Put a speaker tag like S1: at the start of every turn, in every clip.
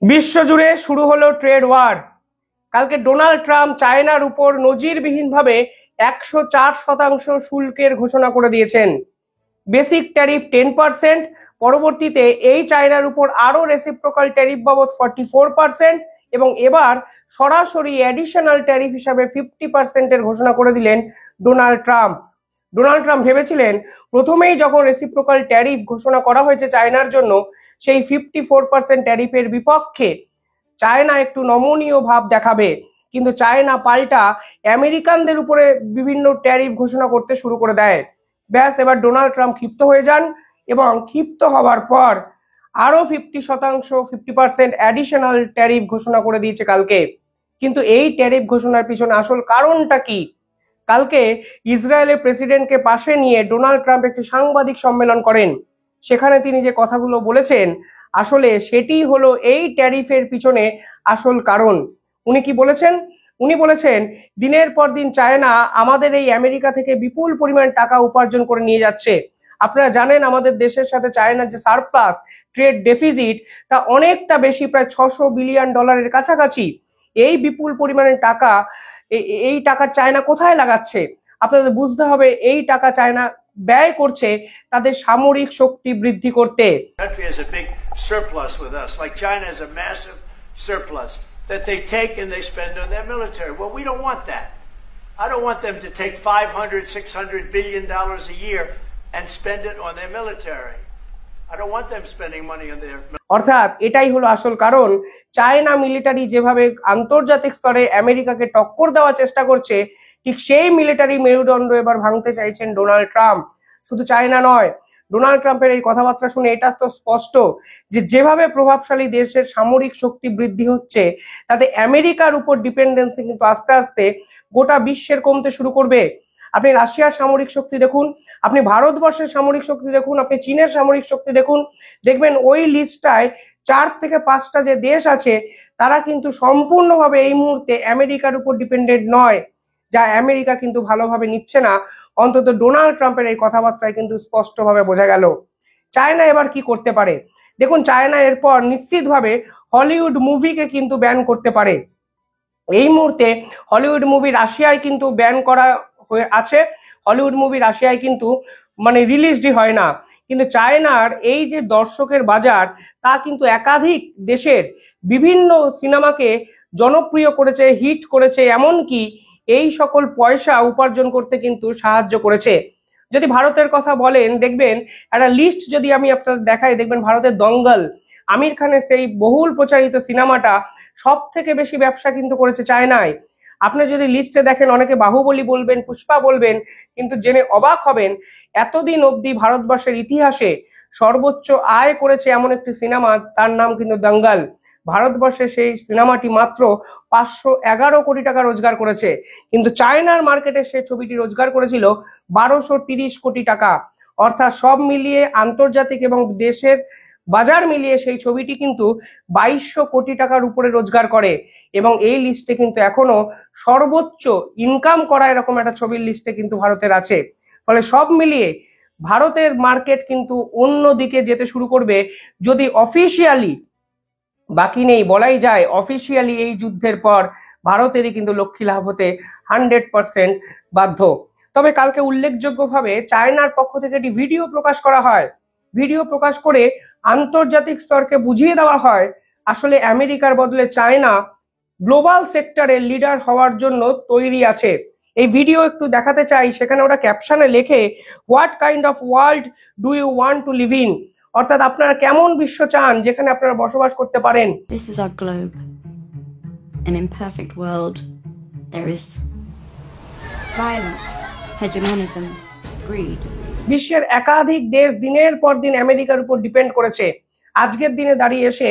S1: বিশ্বজুড়ে শুরু হলো ট্রেড ওয়ার। কালকে ডোনাল্ড ট্রাম্প চায়নার উপর নজিরবিহীনভাবে 104% শুল্কের ঘোষণা করে দিয়েছেন। বেসিক ট্যারিফ 10%, পরবর্তীতে এই চায়নার উপর আরো রেসিপ্রোকাল ট্যারিফ বাবদ 44% এবং এবার সরাসরি অ্যাডিশনাল ট্যারিফ হিসাবে 50%-এর ঘোষণা করে দিলেন ডোনাল্ড ট্রাম্প। ভেবেছিলেন প্রথমেই যখন রেসিপ্রোকাল ট্যারিফ ঘোষণা করা হয়েছে চায়নার জন্য, সেই 54% ট্যারিফের বিপক্ষে চায়না একটু নমনীয় ভাব দেখাবে, কিন্তু চায়না পাল্টা আমেরিকানদের উপরে বিভিন্ন ট্যারিফ ঘোষণা করতে শুরু করে দেয়। ব্যাস, এবার ডোনাল্ড ট্রাম্প ক্ষিপ্ত হয়ে যান এবং ক্ষিপ্ত হওয়ার পর আরো 50% অ্যাডিশনাল ট্যারিফ ঘোষণা করে দিয়েছে কালকে। কিন্তু এই ট্যারিফ ঘোষণার পিছনে আসল কারণটা কি? কালকে ইসরায়েলের প্রেসিডেন্টকে পাশে নিয়ে ডোনাল্ড ট্রাম্প একটি সাংবাদিক সম্মেলন করেন। সেখানে তিনি যে কথাগুলো বলেছেন, আসলে সেটি হলো এই ট্যারিফের পিছনে আসল কারণ। উনি কি বলেছেন? উনি বলেছেন, দিনের পর দিন চায়না আমাদের এই আমেরিকা থেকে বিপুল পরিমাণ টাকা উপার্জন করে নিয়ে যাচ্ছে। আপনারা জানেন আমাদের দেশের সাথে চায়নার যে সারপ্লাস ট্রেড ডেফিসিট, তা অনেকটা বেশি, প্রায় $600 বিলিয়ন কাছাকাছি। এই বিপুল পরিমাণের টাকা, এই টাকার চায়না কোথায় লাগাচ্ছে? আপনাদের বুঝতে হবে, এই টাকা চায়না ব্যয় করছে তাদের সামরিক শক্তি বৃদ্ধি করতে।
S2: Country has a big surplus with us, like China has a massive surplus that they take and they spend on their military. Well, we don't want that. I don't want them to take $500-600 billion a year and spend it on their military. I don't want them spending money on their military.
S1: অর্থাৎ এটাই হলো আসল কারণ। China military যেভাবে আন্তর্জাতিক স্তরে আমেরিকাকে টক্কর দেওয়ার চেষ্টা করছে, ঠিক সেই মিলিটারি মেরুদণ্ড এবার ভাঙতে চাইছেন ডোনাল্ড ট্রাম্প। শুধু চায়না নয়, ডোনাল্ড ট্রাম্পের এই কথাবার্তা শুনে এটা তো স্পষ্ট যে যেভাবে প্রভাবশালী দেশের সামরিক শক্তি বৃদ্ধি হচ্ছে, তাতে আমেরিকার উপর ডিপেন্ডেন্সি কিন্তু আস্তে আস্তে গোটা বিশ্বের কমতে শুরু করবে। আপনি রাশিয়ার সামরিক শক্তি দেখুন, আপনি ভারতবর্ষের সামরিক শক্তি দেখুন, আপনি চীনের সামরিক শক্তি দেখুন, দেখবেন ওই লিস্টটায় 4 থেকে 5টা যে দেশ আছে, তারা কিন্তু সম্পূর্ণভাবে এই মুহূর্তে আমেরিকার উপর ডিপেন্ডেন্ট নয়, যা আমেরিকা কিন্তু ভালোভাবে নিচ্ছে না। অন্তত ডোনাল্ড ট্রাম্পের এই কথাবার্তায় কিন্তু স্পষ্টভাবে বোঝা গেল। চায়না এবার কি করতে পারে দেখুন। চায়না এরপর নিশ্চিতভাবে হলিউড মুভিকে কিন্তু ব্যান করতে পারে। এই মুহূর্তে হলিউড মুভি রাশিয়ায় কিন্তু ব্যান করা হয়ে আছে। হলিউড মুভি রাশিয়ায় কিন্তু রিলিজডই হয় না। কিন্তু চায়নার এই যে দর্শকের বাজার, তা কিন্তু একাধিক দেশের বিভিন্ন সিনেমাকে জনপ্রিয় করেছে, হিট করেছে, এমনকি এই সকল পয়সা উপার্জন করতে কিন্তু সাহায্য করেছে। যদি ভারতের কথা বলেন, দেখবেন একটা লিস্ট যদি আমি আপনাদের দেখাই, দেখবেন ভারতের দঙ্গল, আমির খানের সেই বহুল প্রচারিত সিনেমাটা সব থেকে বেশি ব্যবসা কিন্তু করেছে চায়নায়। আপনি যদি লিস্টে দেখেন, অনেকে বাহুবলী বলবেন, পুষ্পা বলবেন, কিন্তু জেনে অবাক হবেন, এতদিন অবধি ভারতবর্ষের ইতিহাসে সর্বোচ্চ আয় করেছে এমন একটি সিনেমা, তার নাম কিন্তু দঙ্গল। ভারতবর্ষে সেই সিনেমাটি মাত্র 511 কোটি টাকা রোজগার করেছে, কিন্তু চায়নার মার্কেটে সেই ছবিটি রোজগার করেছিল 1230 কোটি টাকা। অর্থাৎ সব মিলিয়ে আন্তর্জাতিক এবং দেশের বাজার মিলিয়ে সেই ছবিটি কিন্তু 2200 কোটি টাকার উপরে রোজগার করে, এবং এই লিস্টে কিন্তু এখনো সর্বোচ্চ ইনকাম করা এরকম একটা ছবির লিস্টে কিন্তু ভারতের আছে। ফলে সব মিলিয়ে ভারতের মার্কেট কিন্তু অন্য দিকে যেতে শুরু করবে, যদি অফিসিয়ালি, বাকি নেই বলাই যায়, অফিসিয়ালি এই যুদ্ধের পর ভারতেরই কিন্তু লক্ষ্মী লাভ হতে 100% বাধ্য। তবে কালকে উল্লেখযোগ্যভাবে চায়নার পক্ষ থেকে একটি ভিডিও প্রকাশ করা হয়। ভিডিও প্রকাশ করে আন্তর্জাতিক স্তরকে বুঝিয়ে দেওয়া হয়, আসলে আমেরিকার বদলে চায়না গ্লোবাল সেক্টরের লিডার হওয়ার জন্য তৈরি আছে। এই ভিডিও একটু দেখাতে চাই। সেখানে ওরা ক্যাপশনে লেখে, what kind of world do you want to live in? অর্থাৎ আপনারা কেমন বিশ্ব চান যেখানে আপনারা বসবাস করতে পারেন।
S3: This is our globe. An imperfect world. There is violence, hegemonism, greed.
S1: বিশ্বের একাধিক দেশ দিনের পর দিন আমেরিকার উপর ডিপেন্ড করেছে। আজকের দিনে দাঁড়িয়ে এসে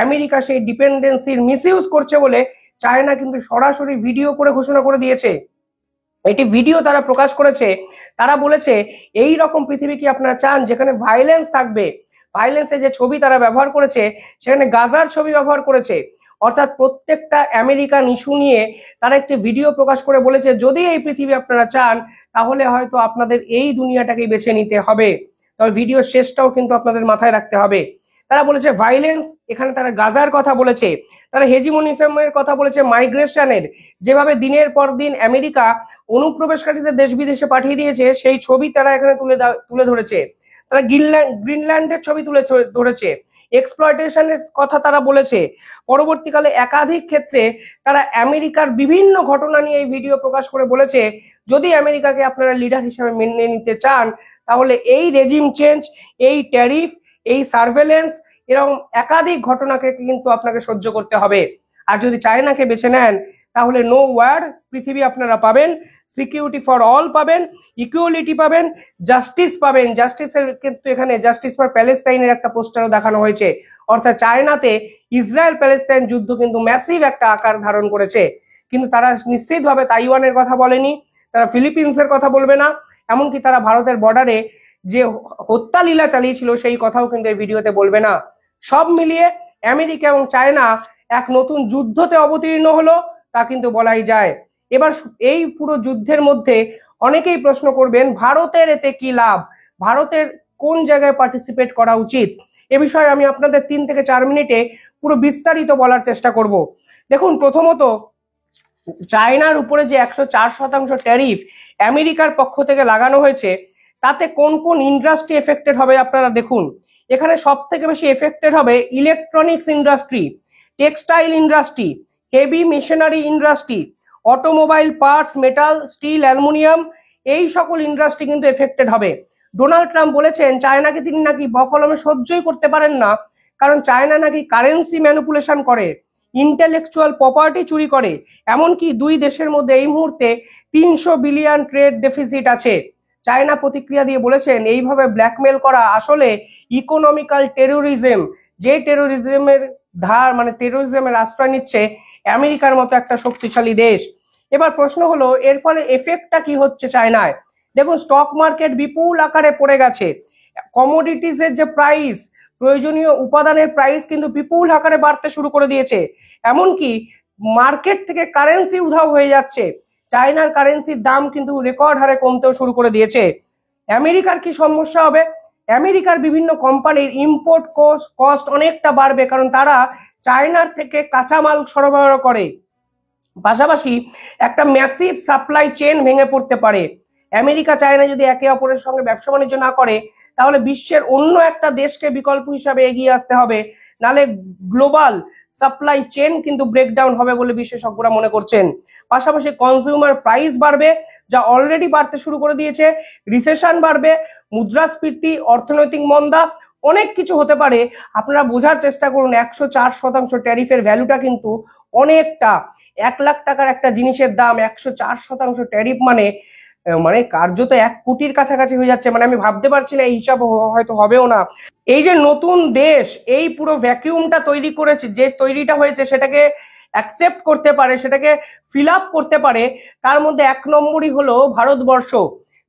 S1: আমেরিকা সেই ডিপেন্ডেন্সির মিসইউজ করছে বলে চায়না কিন্তু সরাসরি ভিডিও করে ঘোষণা করে দিয়েছে। এটি ভিডিও তারা প্রকাশ করেছে। তারা বলেছে, এই রকম পৃথিবী কি আপনারা চান যেখানে ভায়োলেন্স থাকবে? ভায়োলেন্সের যে ছবি তারা ব্যবহার করেছে, সেখানে গাজার ছবি ব্যবহার করেছে। অর্থাৎ প্রত্যেকটা আমেরিকান ইস্যু নিয়ে তারা একটি ভিডিও প্রকাশ করে বলেছে, যদি এই পৃথিবী আপনারা চান, তাহলে হয়তো আপনাদের এই দুনিয়াটাকেই বেছে নিতে হবে। তবে ভিডিওর শেষটাও কিন্তু আপনাদের মাথায় রাখতে হবে। তারা বলেছে ভাইলেন্স, এখানে তারা গাজার কথা বলেছে, তারা হেজিমনিজমের কথা বলেছে, মাইগ্রেশনের, যেভাবে দিনের পর দিন আমেরিকা অনুপ্রবেশকারীদের দেশ বিদেশে পাঠিয়ে দিয়েছে সেই ছবি তারা এখানে তুলে ধরেছে। তারা গ্রিনল্যান্ডের ছবি তুলে ধরেছে, এক্সপ্লয়টেশনের কথা তারা বলেছে। পরবর্তীকালে একাধিক ক্ষেত্রে তারা আমেরিকার বিভিন্ন ঘটনা নিয়ে এই ভিডিও প্রকাশ করে বলেছে যদি আমেরিকাকে আপনারা লিডার হিসেবে মেনে নিতে চান তাহলে এই রেজিম চেঞ্জ, এই ট্যারিফ, এই সার্ভেলেন্স এরকম একাধিক ঘটনাকে কিন্তু আপনাকে সহ্য করতে হবে। আর যদি চায়নাকে বেছে নেন তাহলে নো ওয়ার পৃথিবী আপনারা পাবেন, সিকিউরিটি ফর অল পাবেন, ইকুয়ালিটি পাবেন, জাস্টিস পাবেন। জাস্টিসের কিন্তু এখানে জাস্টিস ফর প্যালেস্তাইনের একটা পোস্টারও দেখানো হয়েছে, অর্থাৎ চায়নাতে ইসরায়েল প্যালেস্তাইন যুদ্ধ কিন্তু ম্যাসিভ একটা আকার ধারণ করেছে। কিন্তু তারা নিশ্চিতভাবে তাইওয়ানের কথা বলেনি, তারা ফিলিপিন্সের কথা বলবে না, এমনকি তারা ভারতের বর্ডারে যে হত্যা লীলা চালিয়েছিল সেই কথাও কিন্তু এই ভিডিওতে বলবে না। সব মিলিয়ে আমেরিকা এবং চায়না এক নতুন যুদ্ধতে অবতীর্ণ হলো, তা কিন্তু বলাই যায়। এবার এই পুরো যুদ্ধের মধ্যে অনেকেই প্রশ্ন করবেন ভারতের এতে কি লাভ, ভারতের কোন জায়গায় পার্টিসিপেট করা উচিত। এ বিষয়ে আমি আপনাদের 3 থেকে 4 মিনিটে পুরো বিস্তারিত বলার চেষ্টা করব। দেখুন, প্রথমত চায়নার উপরে যে 104% ট্যারিফ আমেরিকার পক্ষ থেকে লাগানো হয়েছে তাতে কোন কোন ইন্ডাস্ট্রি এফেক্টেড হবে আপনারা দেখুন। এখানে সব থেকে বেশি এফেক্টেড হবে electronics industry, textile industry, heavy machinery industry, automobile parts, metal, steel, aluminium, এই সকল ইন্ডাস্ট্রি কিন্তু এফেক্টেড হবে। ডোনাল্ড ট্রাম্প বলেছেন চায়নাকে তিনি নাকি বকলমে সহ্যই করতে পারেন না, কারণ চায়না নাকি কারেন্সি ম্যানিপুলেশন করে, ইন্টেলেকচুয়াল প্রপার্টি চুরি করে, এমনকি দুই দেশের মধ্যে এই মুহূর্তে 300 বিলিয়ন ট্রেড ডেফিসিট আছে। চায়না প্রতিক্রিয়া দিয়ে বলেছেন এইভাবে ব্ল্যাকমেল করা আসলে ইকোনমিক্যাল টেরোরিজম, যে টেরোরিজমের ধার মানে টেরোরিজমের আশ্রয় নিচ্ছে আমেরিকার মতো একটা শক্তিশালী দেশ। এবার প্রশ্ন হলো এর ফলে এফেক্টটা কি হচ্ছে চায়নায়। দেখুন, স্টক মার্কেট বিপুল আকারে পড়ে গেছে, কমোডিটিসের যে প্রাইস, প্রয়োজনীয় উপাদানের প্রাইস কিন্তু বিপুল আকারে বাড়তে শুরু করে দিয়েছে, এমনকি মার্কেট থেকে কারেন্সি উধাও হয়ে যাচ্ছে। চায়নার কারেন্সির দাম কিন্তু রেকর্ড হারে কমতেও শুরু করে দিয়েছে। আমেরিকার কি সমস্যা হবে? আমেরিকার বিভিন্ন কোম্পানির ইম্পোর্ট কস্ট অনেকটা বাড়বে, কারণ তারা চায়নার থেকে কাঁচামাল সরবরাহ করে। পাশাপাশি একটা ম্যাসিভ সাপ্লাই চেন ভেঙে পড়তে পারে। আমেরিকা চায়না যদি একে অপরের সঙ্গে ব্যবসা বাণিজ্য না করে তাহলে বিশ্বের অন্য একটা দেশকে বিকল্প হিসাবে এগিয়ে আসতে হবে, নালে গ্লোবাল সাপ্লাই চেন কিন্তু ব্রেকডাউন হবে বলে বিশেষজ্ঞরা মনে করছেন। পাশাপাশি কনজিউমার প্রাইস বাড়বে, যা অলরেডি বাড়তে শুরু করে দিয়েছে, রিসেশন বাড়বে, মুদ্রাস্ফীতি, অর্থনৈতিক মন্দা, অনেক কিছু হতে পারে। আপনারা বোঝার চেষ্টা করুন 104% ট্যারিফের ভ্যালুটা কিন্তু অনেকটা। 1 লাখ টাকার একটা জিনিসের দাম 104% ট্যারিফ মানে কার্যত 1 কোটির কাছাকাছি হয়ে যাচ্ছে। মানে আমি ভাবতে পারছি না, এই হিসাব হয়তো হবেও না। এই যে নতুন দেশ এই পুরো ভ্যাকিউমটা তৈরি করেছে, যে তৈরিটা হয়েছে সেটাকে অ্যাকসেপ্ট করতে পারে, সেটাকে ফিল আপ করতে পারে, তার মধ্যে 1 নম্বরই হলো ভারতবর্ষ।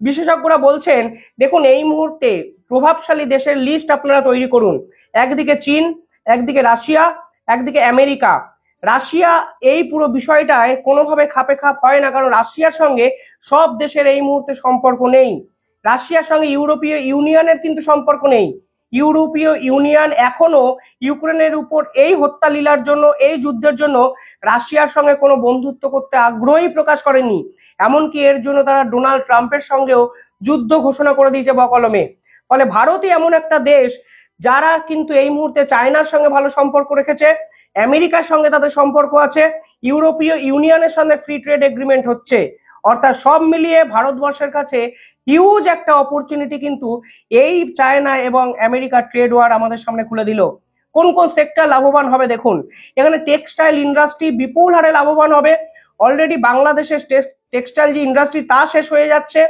S1: বিশেষজ্ঞরা বলছেন দেখুন এই মুহূর্তে প্রভাবশালী দেশের লিস্ট আপনারা তৈরি করুন। একদিকে চীন, একদিকে রাশিয়া, একদিকে আমেরিকা। রাশিয়া এই পুরো বিষয়টায় কোনোভাবে খাপে খাপ হয় না, কারণ রাশিয়ার সঙ্গে সব দেশের এই মুহূর্তে সম্পর্ক নেই। রাশিয়ার সঙ্গে ইউরোপীয় ইউনিয়নের কিন্তু সম্পর্ক নেই। ইউরোপীয় ইউনিয়ন এখনো ইউক্রেনের উপর এই হত্যা লীলার জন্য, এই যুদ্ধের জন্য রাশিয়ার সঙ্গে কোনো বন্ধুত্ব করতে আগ্রহী প্রকাশ করেনি। এমনকি এর জন্য তারা ডোনাল্ড ট্রাম্পের সঙ্গেও যুদ্ধ ঘোষণা করে দিয়েছে বকলমে। ফলে ভারতই এমন একটা দেশ যারা কিন্তু এই মুহূর্তে চায়নার সঙ্গে ভালো সম্পর্ক রেখেছে, আমেরিকার সঙ্গে তাদের সম্পর্ক আছে, ইউরোপীয় ইউনিয়নের সঙ্গে ফ্রি ট্রেড এগ্রিমেন্ট হচ্ছে। অর্থাৎ সব মিলিয়ে ভারতবর্ষের কাছে হিউজ একটা অপরচুনিটি কিন্তু এই চায়না এবং আমেরিকার ট্রেড ওয়ার আমাদের সামনে খুলে দিল। কোন কোন সেক্টর লাভবান হবে দেখুন। এখানে টেক্সটাইল ইন্ডাস্ট্রি বিপুল হারে লাভবান হবে। অলরেডি বাংলাদেশের টেক্সটাইল যে ইন্ডাস্ট্রি তা শেষ হয়ে যাচ্ছে।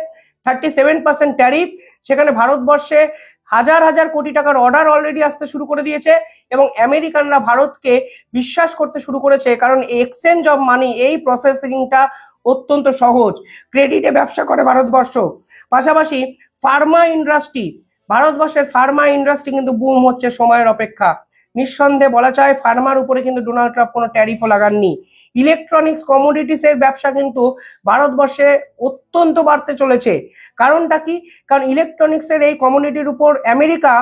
S1: 37% ট্যারিফ, সেখানে ভারতবর্ষে হাজার হাজার কোটি টাকার অর্ডার অলরেডি আসতে শুরু করে দিয়েছে এবং আমেরিকানরা ভারতকে বিশ্বাস করতে শুরু করেছে, কারণ এক্সচেঞ্জ অফ মানি এই প্রসেসিংটা অত্যন্ত সহজ। ক্রেডিটে ব্যবসা করে ভারতবর্ষ। পাশাপাশি ফার্মা ইন্ডাস্ট্রি, ভারতবর্ষের ফার্মা ইন্ডাস্ট্রি কিন্তু বুম হচ্ছে সময়ের অপেক্ষা। নিঃসন্দেহে বলা যায় ফার্মার উপরে কিন্তু ডোনাল্ড ট্রাম্প কোনো ট্যারিফও লাগাননি। ইলেকট্রনিক্স কমোডিটিস এর ব্যবসা কিন্তু ভারতবর্ষে অত্যন্ত বাড়তে চলেছে। কারণটা কি? কারণ ইলেকট্রনিক্স এর এই কমোডিটির উপর আমেরিকা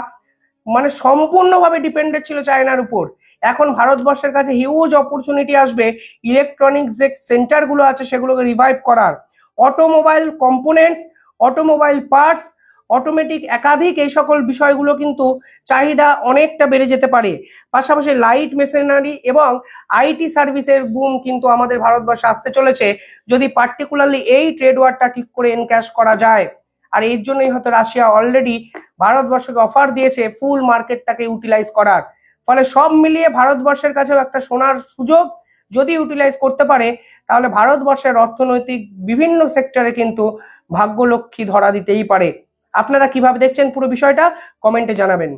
S1: মানে সম্পূর্ণভাবে ডিপেন্ডেন্ট ছিল চায়নার উপর। এখন ভারতবর্ষের কাছে হিউজ অপরচুনিটি আসবে ইলেকট্রনিক্স যে সেন্টারগুলো আছে সেগুলোকে রিভাইভ করার। Automobile components, automobile parts, automatic একাধিক এই সকল বিষয়গুলো কিন্তু চাহিদা অনেকটা বেড়ে যেতে পারে। পাশাপাশি লাইট মেশিনারি এবং আইটি সার্ভিসের বুম কিন্তু আমাদের ভারতবর্ষে আসতে চলেছে, যদি পার্টিকুলারলি এই ট্রেড ওয়ারটা ঠিক করে এনক্যাশ করা যায়। আর এর জন্যই হয়তো রাশিয়া অলরেডি ভারতবর্ষকে অফার দিয়েছে ফুল মার্কেটটাকে ইউটিলাইজ করার। ফলে সব মিলিয়ে ভারতবর্ষের কাছেও একটা সোনার সুযোগ, যদি ইউটিলাইজ করতে পারে তাহলে ভারতবর্ষের অর্থনৈতিক বিভিন্ন সেক্টরে কিন্তু ভাগ্যলক্ষ্মী ধরা দিতেই পারে। আপনারা কিভাবে দেখছেন পুরো বিষয়টা কমেন্টে জানাবেন।